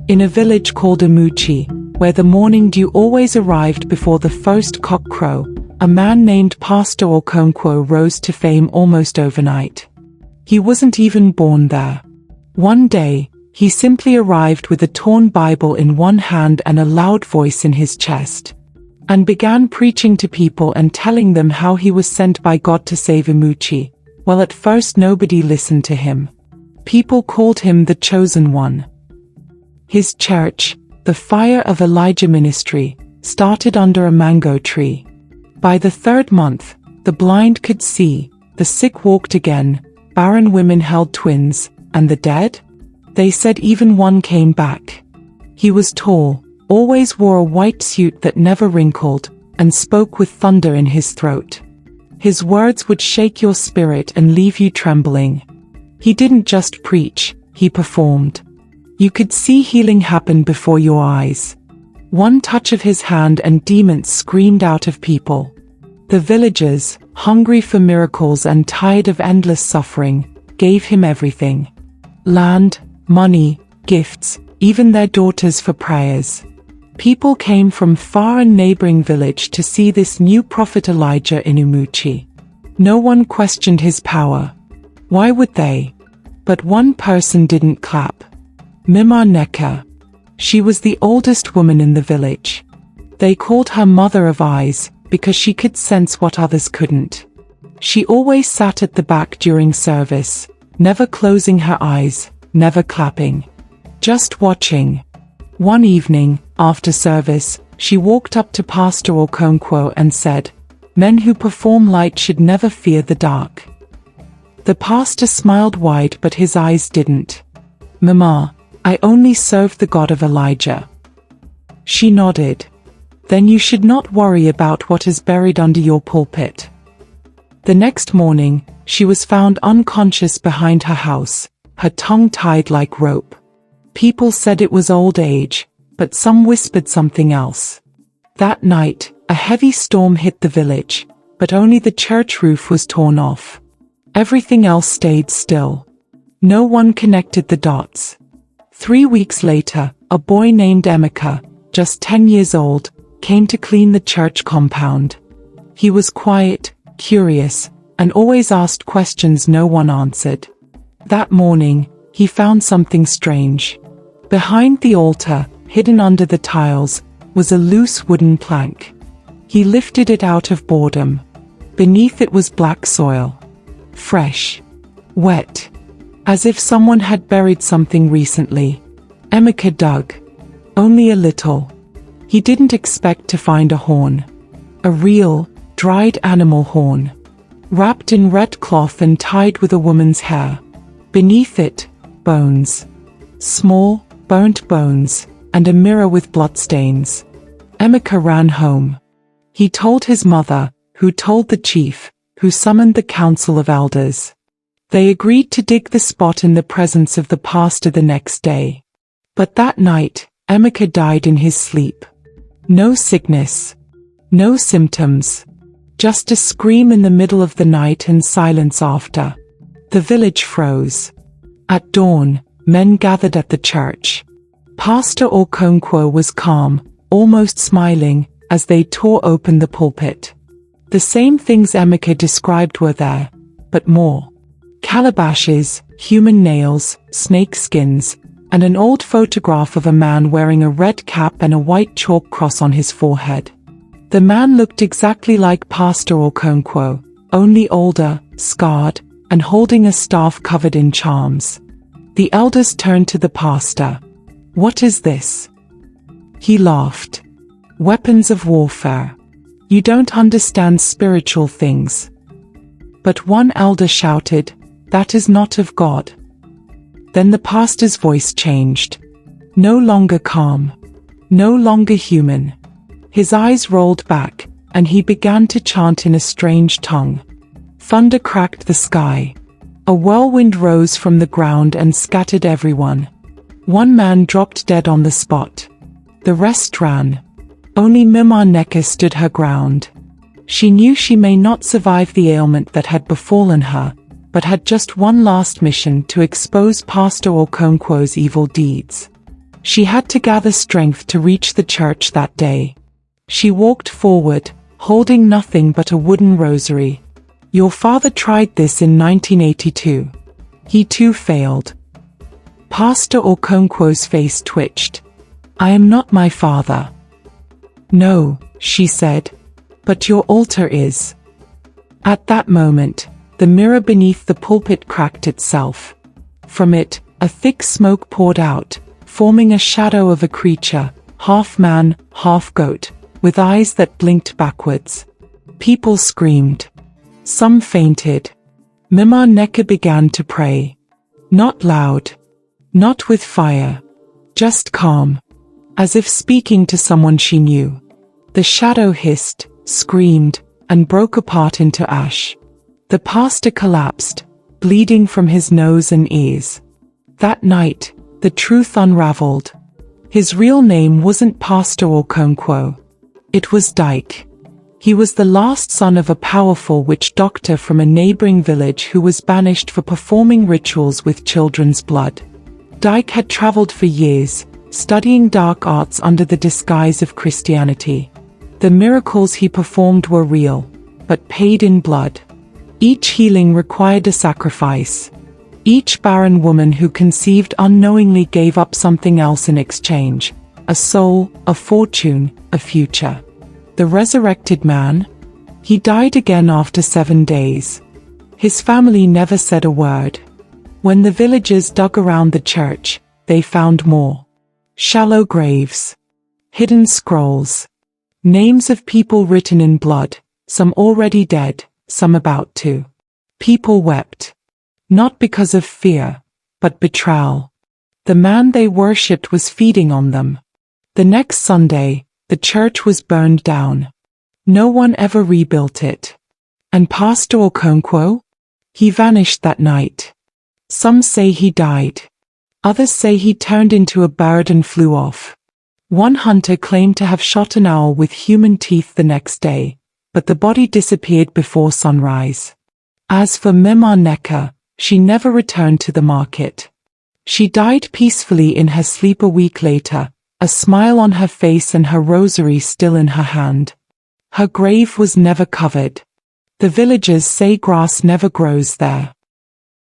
In a village called Umuchi, where the morning dew always arrived before the first cock crow, a man named Pastor Okonkwo rose to fame almost overnight. He wasn't even born there. One day, he simply arrived with a torn Bible in one hand and a loud voice in his chest, and began preaching to people and telling them how he was sent by God to save Umuchi. Well, at first nobody listened to him. People called him the Chosen One. His church, the Fire of Elijah Ministry, started under a mango tree. By the third month, the blind could see, the sick walked again, barren women held twins, and the dead? They said even one came back. He was tall, always wore a white suit that never wrinkled, and spoke with thunder in his throat. His words would shake your spirit and leave you trembling. He didn't just preach, he performed. You could see healing happen before your eyes. One touch of his hand and demons screamed out of people. The villagers, hungry for miracles and tired of endless suffering, gave him everything. Land, money, gifts, even their daughters for prayers. People came from far and neighboring village to see this new prophet Elijah in Umuchi. No one questioned his power. Why would they? But one person didn't clap. Mama Nneka. She was the oldest woman in the village. They called her Mother of Eyes, because she could sense what others couldn't. She always sat at the back during service, never closing her eyes, never clapping. Just watching. One evening, after service, she walked up to Pastor Okonkwo and said, "Men who perform light should never fear the dark." The pastor smiled wide, but his eyes didn't. "Mama, I only serve the God of Elijah." She nodded. "Then you should not worry about what is buried under your pulpit." The next morning, she was found unconscious behind her house, her tongue tied like rope. People said it was old age, but some whispered something else. That night, a heavy storm hit the village, but only the church roof was torn off. Everything else stayed still. No one connected the dots. 3 weeks later, a boy named Emeka, just 10 years old, came to clean the church compound. He was quiet, curious, and always asked questions no one answered. That morning, he found something strange. Behind the altar, hidden under the tiles, was a loose wooden plank. He lifted it out of boredom. Beneath it was black soil. Fresh. Wet. As if someone had buried something recently. Emeka dug. Only a little. He didn't expect to find a horn. A real, dried animal horn. Wrapped in red cloth and tied with a woman's hair. Beneath it, bones. Small, burnt bones, and a mirror with bloodstains. Emeka ran home. He told his mother, who told the chief, who summoned the council of elders. They agreed to dig the spot in the presence of the pastor the next day. But that night, Emeka died in his sleep. No sickness. No symptoms. Just a scream in the middle of the night and silence after. The village froze. At dawn, men gathered at the church. Pastor Okonkwo was calm, almost smiling, as they tore open the pulpit. The same things Emeka described were there, but more. Calabashes, human nails, snake skins, and an old photograph of a man wearing a red cap and a white chalk cross on his forehead. The man looked exactly like Pastor Okonkwo, only older, scarred, and holding a staff covered in charms. The elders turned to the pastor. "What is this?" He laughed. "Weapons of warfare. You don't understand spiritual things." But one elder shouted, "That is not of God." Then the pastor's voice changed. No longer calm. No longer human. His eyes rolled back, and he began to chant in a strange tongue. Thunder cracked the sky. A whirlwind rose from the ground and scattered everyone. One man dropped dead on the spot. The rest ran. Only Mama Nneka stood her ground. She knew she may not survive the ailment that had befallen her, but had just one last mission: to expose Pastor Okonkwo's evil deeds. She had to gather strength to reach the church that day. She walked forward, holding nothing but a wooden rosary. Your father tried this in 1982. He too failed. Pastor Okonkwo's face twitched. I am not my father. No, she said. But your altar is. At that moment, the mirror beneath the pulpit cracked itself. From it, a thick smoke poured out, forming a shadow of a creature, half man, half goat, with eyes that blinked backwards. People screamed. Some fainted. Mama Nneka began to pray. Not loud. Not with fire. Just calm. As if speaking to someone she knew. The shadow hissed, screamed, and broke apart into ash. The pastor collapsed, bleeding from his nose and ears. That night, the truth unraveled. His real name wasn't Pastor Okonkwo. It was Dyke. He was the last son of a powerful witch doctor from a neighboring village who was banished for performing rituals with children's blood. Dyke had traveled for years, studying dark arts under the disguise of Christianity. The miracles he performed were real, but paid in blood. Each healing required a sacrifice. Each barren woman who conceived unknowingly gave up something else in exchange: a soul, a fortune, a future. The resurrected man? He died again after 7 days. His family never said a word. When the villagers dug around the church, they found more. Shallow graves. Hidden scrolls. Names of people written in blood, some already dead, some about to. People wept. Not because of fear, but betrayal. The man they worshipped was feeding on them. The next Sunday, the church was burned down. No one ever rebuilt it. And Pastor Okonkwo? He vanished that night. Some say he died. Others say he turned into a bird and flew off. One hunter claimed to have shot an owl with human teeth the next day, but the body disappeared before sunrise. As for Mama Nneka, she never returned to the market. She died peacefully in her sleep a week later, a smile on her face and her rosary still in her hand. Her grave was never covered. The villagers say grass never grows there.